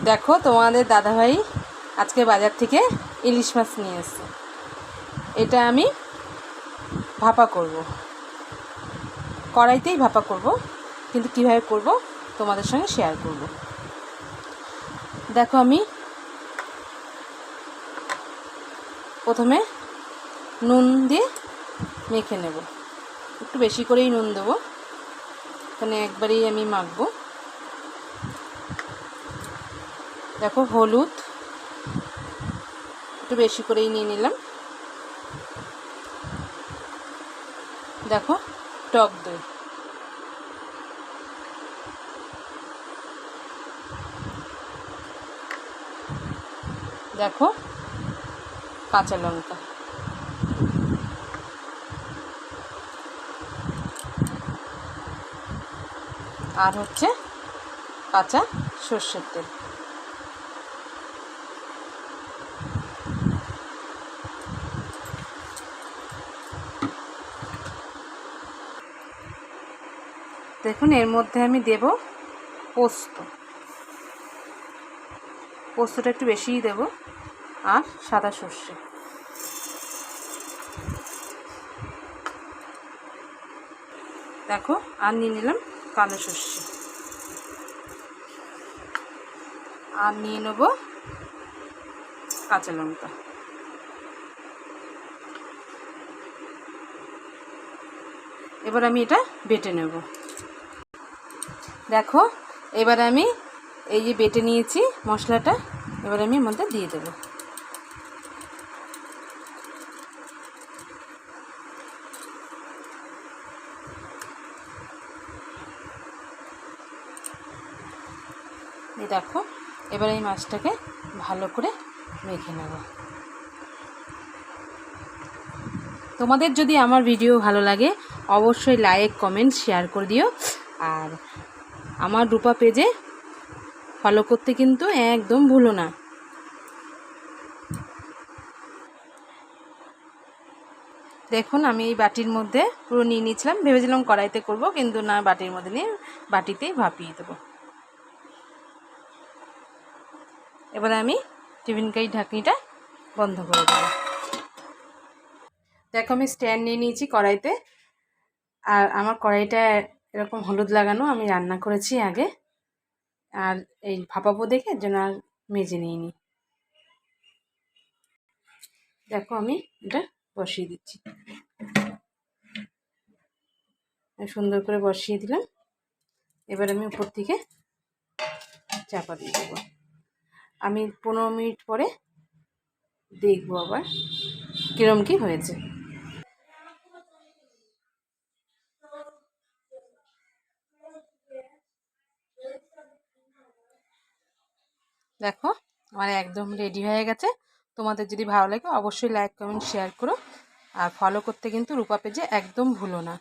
দেখো তোমাদের দাদাভাই আজকে বাজার থেকে ইলিশ মাছ নিয়ে এসেছে। এটা আমি ভাপা করব, কড়াইতেই ভাপা করব, কিন্তু কীভাবে করব তোমাদের সঙ্গে শেয়ার করব। দেখো আমি প্রথমে নুন দিয়ে মেখে নেব, একটু বেশি করেই নুন দেবো, এখানে একবারেই আমি মাখবো। দেখো হলুদ একটু বেশি করেই নিয়ে নিলাম। দেখো টক দই, দেখো কাঁচা লঙ্কা, আর হচ্ছে কাঁচা সর্ষের তেল। দেখুন এর মধ্যে আমি দেব পোস্ত, পোস্তটা একটু বেশিই দেব, আর সাদা সর্ষে। দেখো আর নিয়ে নিলাম কালো সর্ষে, আর নিয়ে নেব কাঁচা লঙ্কা। এবার আমি এটা বেটে নেব। দেখো এবার আমি এই যে বেটে নিয়েছি মশলাটা, এবার আমি এর মধ্যে দিয়ে দেব। এই দেখো এবার এই মাছটাকে ভালো করে মেখে নেব। তোমাদের যদি আমার ভিডিও ভালো লাগে অবশ্যই লাইক কমেন্ট শেয়ার করে দিও, আর আমার রূপা পেজে ফলো করতে কিন্তু একদম ভুলো না। দেখুন আমি এই বাটির মধ্যে পুরো নিয়ে নিয়েছিলাম, ভেবেছিলাম কড়াইতে করব, কিন্তু না, বাটির মধ্যে নিয়ে বাটিতেই ভাপিয়ে দেবো। এবারে আমি টিফিন কারি ঢাকনিটা বন্ধ করে দেবো। দেখো আমি স্ট্যান্ড নিয়ে নিয়েছি কড়াইতে, আর আমার কড়াইটা এরকম হলুদ লাগানো, আমি রান্না করেছি আগে, আর এই ভাপাবো দেখে এর জন্য আর মেজে নিইনি। দেখো আমি এটা বসিয়ে দিচ্ছি, সুন্দর করে বসিয়ে দিলাম। এবার আমি উপর থেকে চাপা দিয়ে দেবো। আমি 15 মিনিট পরে দেখবো আবার কিরম কি হয়েছে। দেখো আমার একদম রেডি হয়ে গেছে। তোমাদের যদি ভালো লাগে অবশ্যই লাইক কমেন্ট শেয়ার করো, আর ফলো করতে কিন্তু রূপা পেজে একদম ভুলো না।